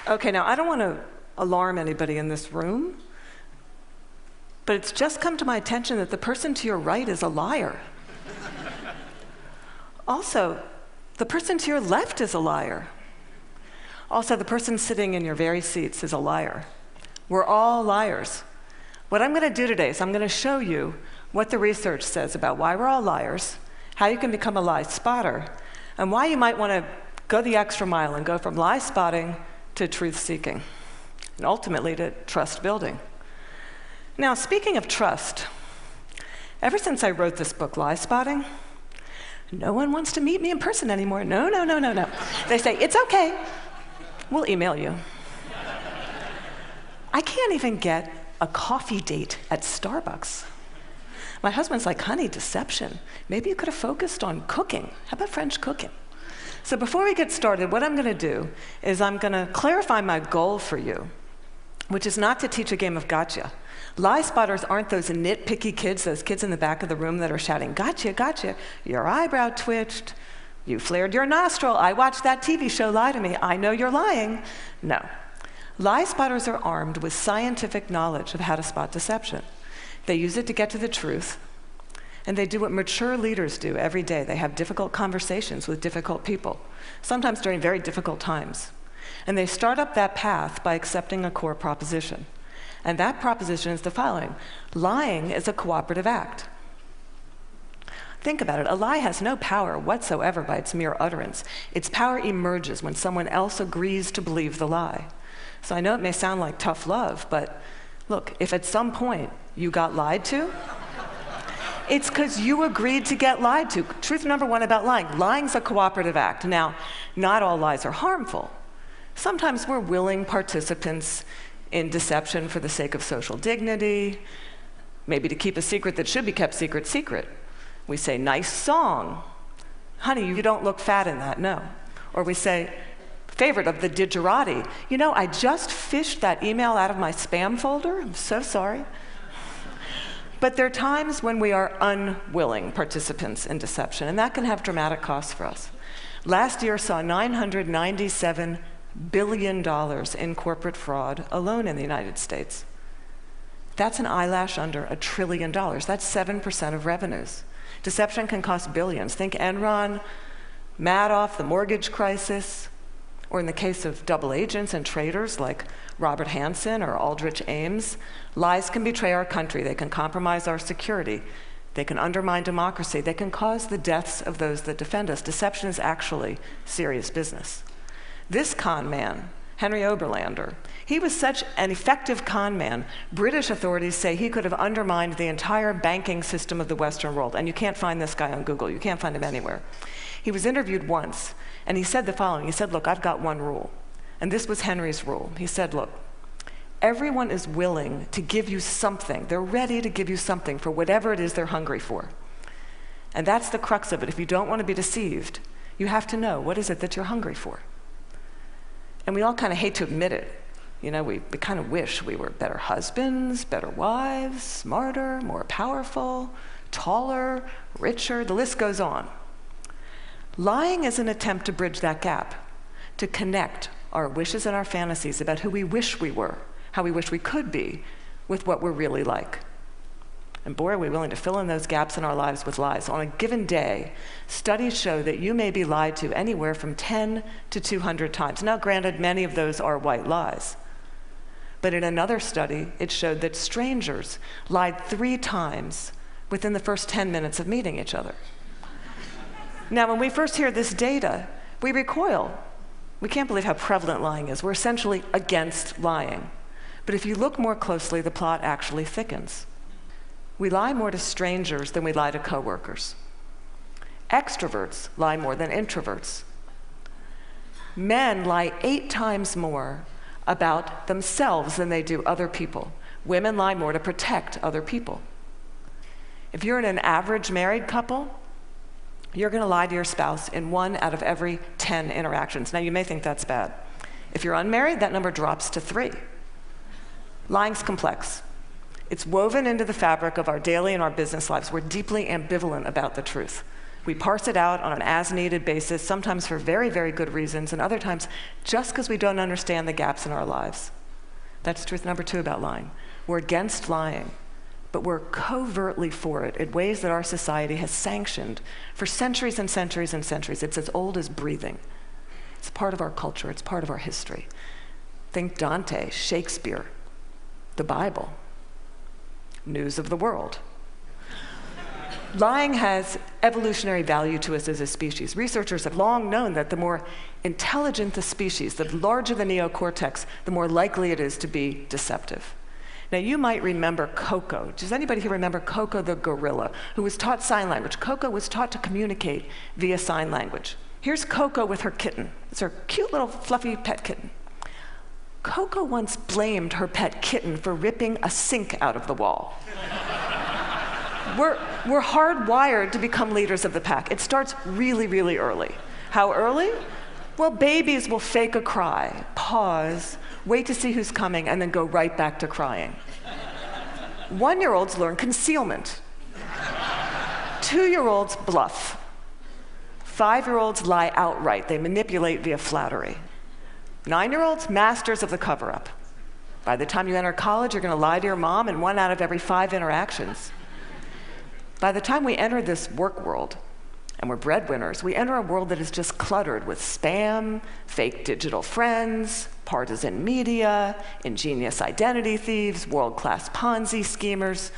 Okay, now I don't want to alarm anybody in this room, but it's just come to my attention that the person to your right is a liar. Also, the person to your left is a liar. Also, the person sitting in your very seats is a liar. We're all liars. What I'm going to do today is I'm going to show you what the research says about why we're all liars, how you can become a lie spotter, and why you might want to go the extra mile and go from lie spotting to truth-seeking, and ultimately to trust building. Now, speaking of trust, ever since I wrote this book, Lie Spotting, no one wants to meet me in person anymore. No. They say, it's okay, we'll email you. I can't even get a coffee date at Starbucks. My husband's like, honey, deception. Maybe you could have focused on cooking. How about French cooking? So before we get started, what I'm going to do is I'm going to clarify my goal for you, which is not to teach a game of gotcha. Lie spotters aren't those nitpicky kids, those kids in the back of the room that are shouting, gotcha, gotcha. Your eyebrow twitched. You flared your nostril. I watched that TV show, Lie to Me. I know you're lying. No. Lie spotters are armed with scientific knowledge of how to spot deception. They use it to get to the truth. And they do what mature leaders do every day. They have difficult conversations with difficult people, sometimes during very difficult times. And they start up that path by accepting a core proposition. And that proposition is the following: lying is a cooperative act. Think about it. A lie has no power whatsoever by its mere utterance. Its power emerges when someone else agrees to believe the lie. So I know it may sound like tough love, but look, if at some point you got lied to, it's because you agreed to get lied to. Truth number one about lying. Lying's a cooperative act. Now, not all lies are harmful. Sometimes we're willing participants in deception for the sake of social dignity, maybe to keep a secret that should be kept secret. We say, nice song. Honey, you don't look fat in that, no. Or we say, favorite of the digerati. You know, I just fished that email out of my spam folder. I'm so sorry. But there are times when we are unwilling participants in deception, and that can have dramatic costs for us. Last year saw $997 billion in corporate fraud alone in the United States. That's an eyelash under $1 trillion. That's 7% of revenues. Deception can cost billions. Think Enron, Madoff, the mortgage crisis, or in the case of double agents and traitors like Robert Hansen or Aldrich Ames, lies can betray our country. They can compromise our security. They can undermine democracy. They can cause the deaths of those that defend us. Deception is actually serious business. This con man, Henry Oberlander, he was such an effective con man, British authorities say he could have undermined the entire banking system of the Western world. And you can't find this guy on Google. You can't find him anywhere. He was interviewed once, and he said the following. He said, look, I've got one rule. And this was Henry's rule. He said, look, everyone is willing to give you something. They're ready to give you something for whatever it is they're hungry for. And that's the crux of it. If you don't want to be deceived, you have to know, what is it that you're hungry for? And we all kind of hate to admit it. You know, we kind of wish we were better husbands, better wives, smarter, more powerful, taller, richer, the list goes on. Lying is an attempt to bridge that gap, to connect our wishes and our fantasies about who we wish we were, how we wish we could be, with what we're really like. And boy, are we willing to fill in those gaps in our lives with lies. On a given day, studies show that you may be lied to anywhere from 10 to 200 times. Now, granted, many of those are white lies. But in another study, it showed that strangers lied 3 times within the first 10 minutes of meeting each other. Now, when we first hear this data, we recoil. We can't believe how prevalent lying is. We're essentially against lying. But if you look more closely, the plot actually thickens. We lie more to strangers than we lie to coworkers. Extroverts lie more than introverts. Men lie 8 times more about themselves than they do other people. Women lie more to protect other people. If you're in an average married couple, you're going to lie to your spouse in 1 out of every 10 interactions. Now, you may think that's bad. If you're unmarried, that number drops to 3. Lying's complex. It's woven into the fabric of our daily and our business lives. We're deeply ambivalent about the truth. We parse it out on an as-needed basis, sometimes for very, very good reasons, and other times just because we don't understand the gaps in our lives. That's truth number 2 about lying. We're against lying, but we're covertly for it in ways that our society has sanctioned for centuries and centuries and centuries. It's as old as breathing. It's part of our culture. It's part of our history. Think Dante, Shakespeare, the Bible, news of the world. Lying has evolutionary value to us as a species. Researchers have long known that the more intelligent the species, the larger the neocortex, the more likely it is to be deceptive. Now, you might remember Coco. Does anybody here remember Coco the gorilla, who was taught sign language? Coco was taught to communicate via sign language. Here's Coco with her kitten. It's her cute little fluffy pet kitten. Coco once blamed her pet kitten for ripping a sink out of the wall. We're hardwired to become leaders of the pack. It starts really, really early. How early? Well, babies will fake a cry, pause, wait to see who's coming, and then go right back to crying. 1-year-olds learn concealment. 2-year-olds bluff. 5-year-olds lie outright. They manipulate via flattery. 9-year-olds, masters of the cover-up. By the time you enter college, you're going to lie to your mom in 1 out of every 5 interactions. By the time we enter this work world, and we're breadwinners, we enter a world that is just cluttered with spam, fake digital friends, partisan media, ingenious identity thieves, world-class Ponzi schemers,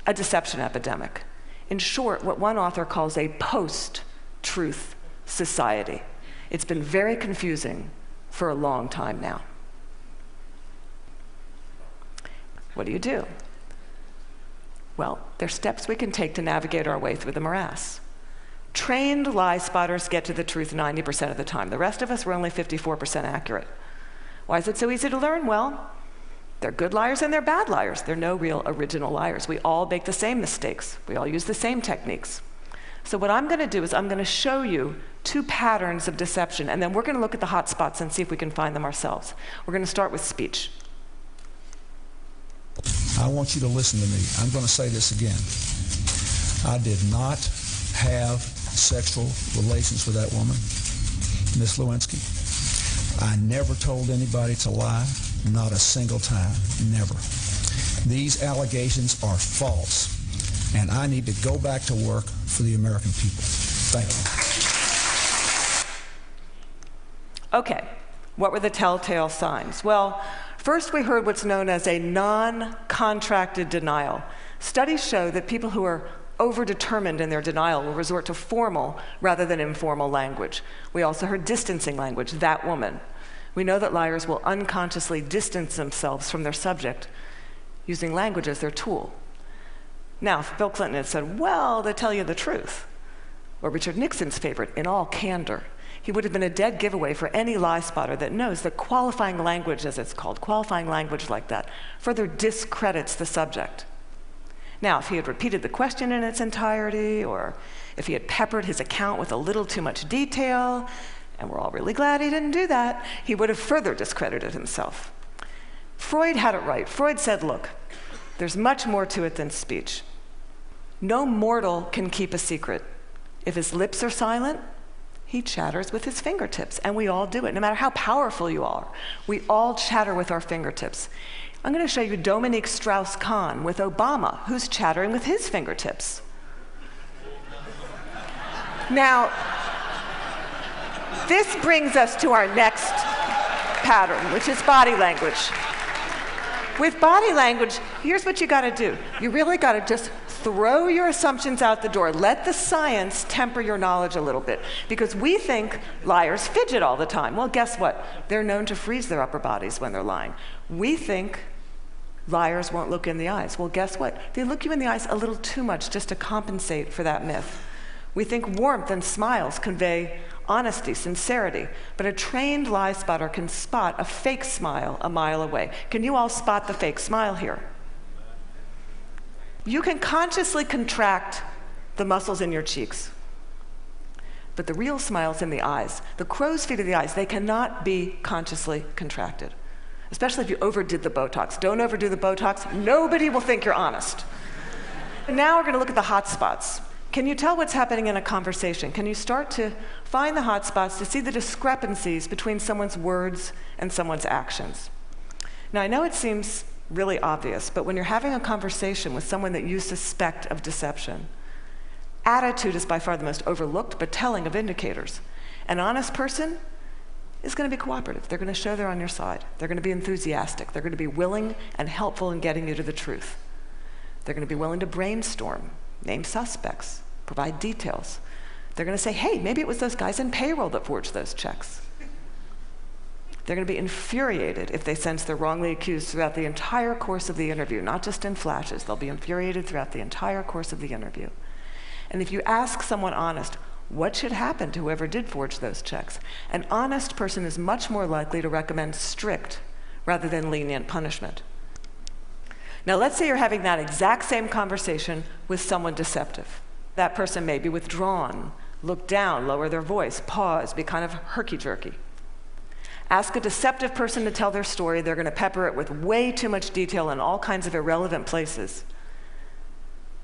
a deception epidemic. In short, what one author calls a post-truth society. It's been very confusing for a long time now. What do you do? Well, there's steps we can take to navigate our way through the morass. Trained lie spotters get to the truth 90% of the time. The rest of us, we're only 54% accurate. Why is it so easy to learn? Well, they're good liars and they're bad liars. They're no real original liars. We all make the same mistakes. We all use the same techniques. So what I'm going to do is I'm going to show you 2 patterns of deception, and then we're going to look at the hot spots and see if we can find them ourselves. We're going to start with speech. I want you to listen to me. I'm going to say this again. I did not have sexual relations with that woman, Miss Lewinsky. I never told anybody to lie, not a single time, never. These allegations are false, and I need to go back to work for the American people. Thank you. Okay, what were the telltale signs? Well, first we heard what's known as a non-contracted denial. Studies show that people who are overdetermined in their denial will resort to formal rather than informal language. We also heard distancing language, that woman. We know that liars will unconsciously distance themselves from their subject using language as their tool. Now, if Bill Clinton had said, well, they tell you the truth, or Richard Nixon's favorite, in all candor, he would have been a dead giveaway for any lie spotter that knows that qualifying language, as it's called, qualifying language like that, further discredits the subject. Now, if he had repeated the question in its entirety, or if he had peppered his account with a little too much detail, and we're all really glad he didn't do that, he would have further discredited himself. Freud had it right. Freud said, look, there's much more to it than speech. No mortal can keep a secret. If his lips are silent, he chatters with his fingertips, and we all do it. No matter how powerful you are, we all chatter with our fingertips. I'm going to show you Dominique Strauss-Kahn with Obama, who's chattering with his fingertips. Now, this brings us to our next pattern, which is body language. With body language, here's what you got to do. You really got to just throw your assumptions out the door. Let the science temper your knowledge a little bit, because we think liars fidget all the time. Well, guess what? They're known to freeze their upper bodies when they're lying. We think liars won't look in the eyes. Well, guess what? They look you in the eyes a little too much just to compensate for that myth. We think warmth and smiles convey honesty, sincerity, but a trained lie spotter can spot a fake smile a mile away. Can you all spot the fake smile here? You can consciously contract the muscles in your cheeks. But the real smile's in the eyes. The crow's feet of the eyes, they cannot be consciously contracted, especially if you overdid the Botox. Don't overdo the Botox. Nobody will think you're honest. Now we're going to look at the hot spots. Can you tell what's happening in a conversation? Can you start to find the hot spots to see the discrepancies between someone's words and someone's actions? Now, I know it seems really obvious, but when you're having a conversation with someone that you suspect of deception, attitude is by far the most overlooked but telling of indicators. An honest person is going to be cooperative. They're going to show they're on your side. They're going to be enthusiastic. They're going to be willing and helpful in getting you to the truth. They're going to be willing to brainstorm, name suspects, provide details. They're going to say, hey, maybe it was those guys in payroll that forged those checks. They're going to be infuriated if they sense they're wrongly accused throughout the entire course of the interview, not just in flashes. They'll be infuriated throughout the entire course of the interview. And if you ask someone honest, what should happen to whoever did forge those checks? An honest person is much more likely to recommend strict rather than lenient punishment. Now, let's say you're having that exact same conversation with someone deceptive. That person may be withdrawn, look down, lower their voice, pause, be kind of herky-jerky. Ask a deceptive person to tell their story. They're going to pepper it with way too much detail in all kinds of irrelevant places.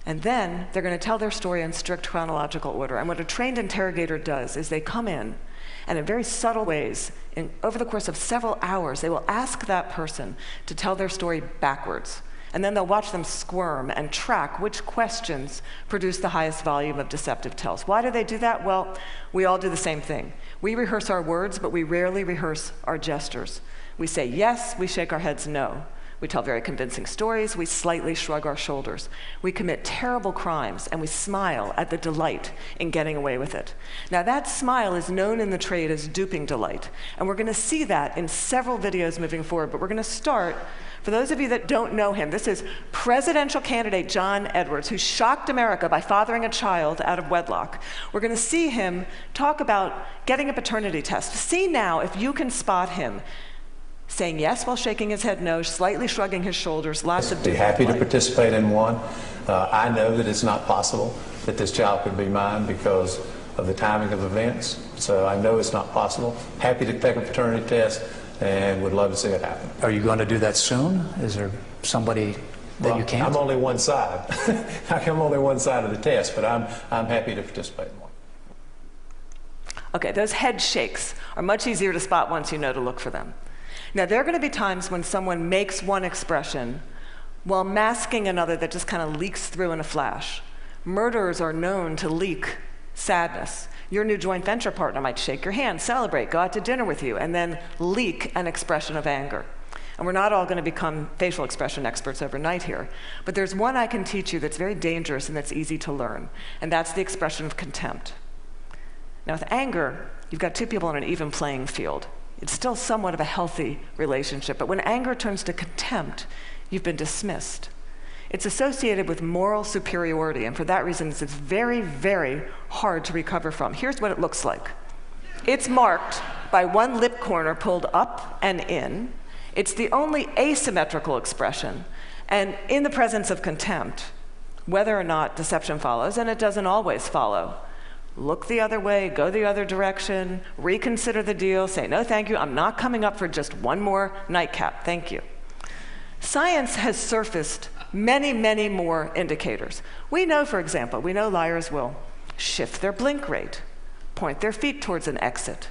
And then they're going to tell their story in strict chronological order. And what a trained interrogator does is they come in, and in very subtle ways, over the course of several hours, they will ask that person to tell their story backwards. And then they'll watch them squirm and track which questions produce the highest volume of deceptive tells. Why do they do that? Well, we all do the same thing. We rehearse our words, but we rarely rehearse our gestures. We say yes, we shake our heads no. We tell very convincing stories, we slightly shrug our shoulders. We commit terrible crimes, and we smile at the delight in getting away with it. Now, that smile is known in the trade as duping delight, and we're going to see that in several videos moving forward, but we're going to start. For those of you that don't know him, this is presidential candidate John Edwards, who shocked America by fathering a child out of wedlock. We're going to see him talk about getting a paternity test. See now if you can spot him saying yes while shaking his head no, slightly shrugging his shoulders, lots of be happy to participate in one. I know that it's not possible that this child could be mine because of the timing of events, so I know it's not possible. Happy to take a paternity test and would love to see it happen. Are you going to do that soon? Is there somebody that you can't? I'm only one side. I'm only one side of the test, but I'm happy to participate in one. Okay, those head shakes are much easier to spot once you know to look for them. Now, there are going to be times when someone makes one expression while masking another that just kind of leaks through in a flash. Murderers are known to leak sadness. Your new joint venture partner might shake your hand, celebrate, go out to dinner with you, and then leak an expression of anger. And we're not all going to become facial expression experts overnight here. But there's one I can teach you that's very dangerous and that's easy to learn, and that's the expression of contempt. Now, with anger, you've got two people on an even playing field. It's still somewhat of a healthy relationship, but when anger turns to contempt, you've been dismissed. It's associated with moral superiority, and for that reason, it's very, very hard to recover from. Here's what it looks like. It's marked by one lip corner pulled up and in. It's the only asymmetrical expression, and in the presence of contempt, whether or not deception follows, and it doesn't always follow, look the other way, go the other direction, reconsider the deal, say, no, thank you, I'm not coming up for just one more nightcap, thank you. Science has surfaced many, many more indicators. We know, for example, liars will shift their blink rate, point their feet towards an exit.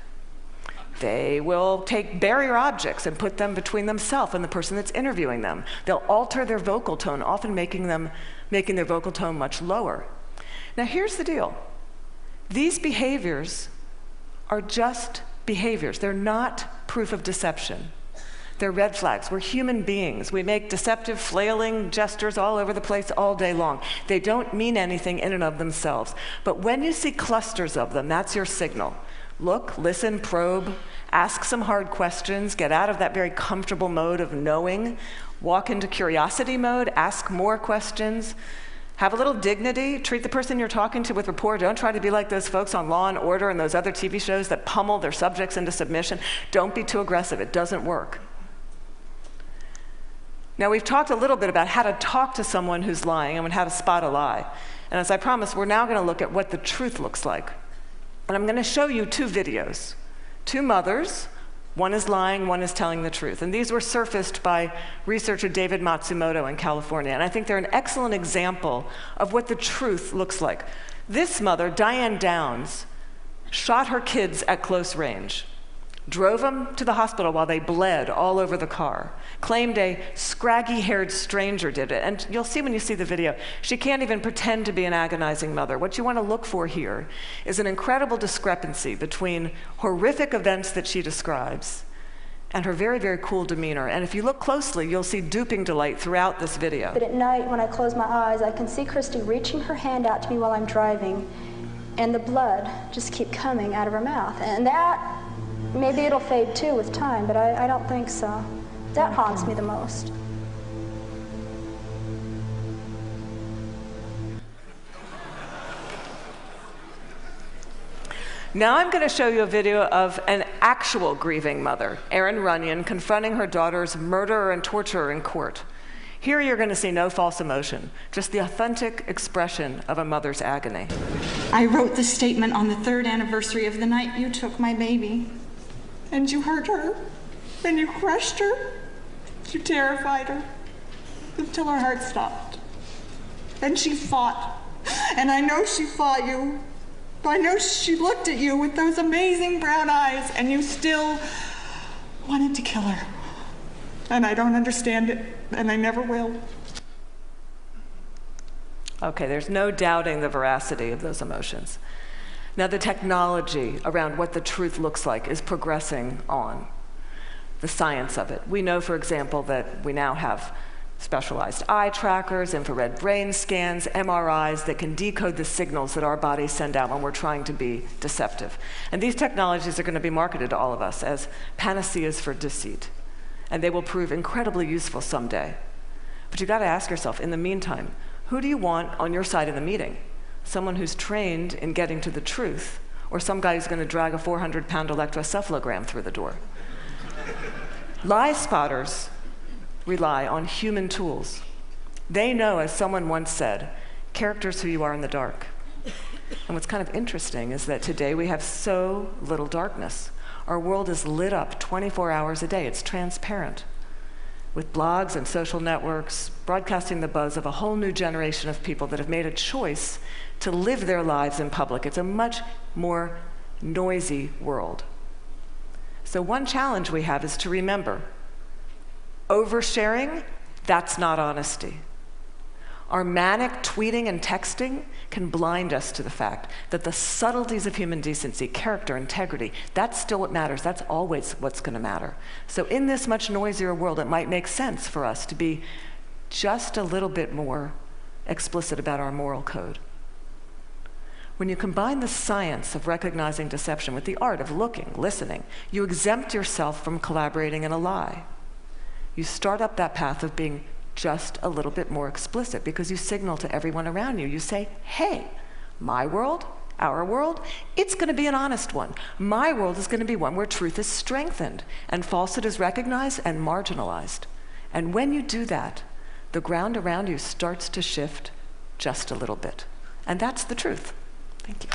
They will take barrier objects and put them between themselves and the person that's interviewing them. They'll alter their vocal tone, often making their vocal tone much lower. Now, here's the deal. These behaviors are just behaviors. They're not proof of deception. They're red flags. We're human beings. We make deceptive, flailing gestures all over the place all day long. They don't mean anything in and of themselves. But when you see clusters of them, that's your signal. Look, listen, probe, ask some hard questions, get out of that very comfortable mode of knowing, walk into curiosity mode, ask more questions. Have a little dignity, treat the person you're talking to with rapport. Don't try to be like those folks on Law and Order and those other TV shows that pummel their subjects into submission. Don't be too aggressive, it doesn't work. Now, we've talked a little bit about how to talk to someone who's lying and how to spot a lie. And as I promised, we're now going to look at what the truth looks like. And I'm going to show you two videos, two mothers. One is lying, one is telling the truth. And these were surfaced by researcher David Matsumoto in California. And I think they're an excellent example of what the truth looks like. This mother, Diane Downs, shot her kids at close range, drove them to the hospital while they bled all over the car, claimed a scraggy-haired stranger did it. And you'll see when you see the video, she can't even pretend to be an agonizing mother. What you want to look for here is an incredible discrepancy between horrific events that she describes and her very, very cool demeanor. And if you look closely, you'll see duping delight throughout this video. But at night, when I close my eyes, I can see Christy reaching her hand out to me while I'm driving, and the blood just keep coming out of her mouth. And that, maybe it'll fade too with time, but I don't think so. That haunts me the most. Now I'm going to show you a video of an actual grieving mother, Erin Runyon, confronting her daughter's murderer and torturer in court. Here you're going to see no false emotion, just the authentic expression of a mother's agony. I wrote the statement on the 3rd anniversary of the night you took my baby. And you hurt her, and you crushed her, you terrified her, until her heart stopped. And she fought, and I know she fought you. I know she looked at you with those amazing brown eyes, and you still wanted to kill her. And I don't understand it, and I never will. Okay, there's no doubting the veracity of those emotions. Now, the technology around what the truth looks like is progressing on, the science of it. We know, for example, that we now have specialized eye trackers, infrared brain scans, MRIs that can decode the signals that our bodies send out when we're trying to be deceptive. And these technologies are going to be marketed to all of us as panaceas for deceit. And they will prove incredibly useful someday. But you've got to ask yourself, in the meantime, who do you want on your side of the meeting? Someone who's trained in getting to the truth, or some guy who's going to drag a 400-pound electroencephalogram through the door? Lie spotters rely on human tools. They know, as someone once said, character's who you are in the dark. And what's kind of interesting is that today we have so little darkness. Our world is lit up 24 hours a day. It's transparent, with blogs and social networks broadcasting the buzz of a whole new generation of people that have made a choice to live their lives in public. It's a much more noisy world. So one challenge we have is to remember, oversharing, that's not honesty. Our manic tweeting and texting can blind us to the fact that the subtleties of human decency, character, integrity, that's still what matters. That's always what's going to matter. So in this much noisier world, it might make sense for us to be just a little bit more explicit about our moral code. When you combine the science of recognizing deception with the art of looking, listening, you exempt yourself from collaborating in a lie. You start up that path of being just a little bit more explicit because you signal to everyone around you. You say, hey, my world, our world, it's going to be an honest one. My world is going to be one where truth is strengthened and falsehood is recognized and marginalized. And when you do that, the ground around you starts to shift just a little bit. And that's the truth. Thank you.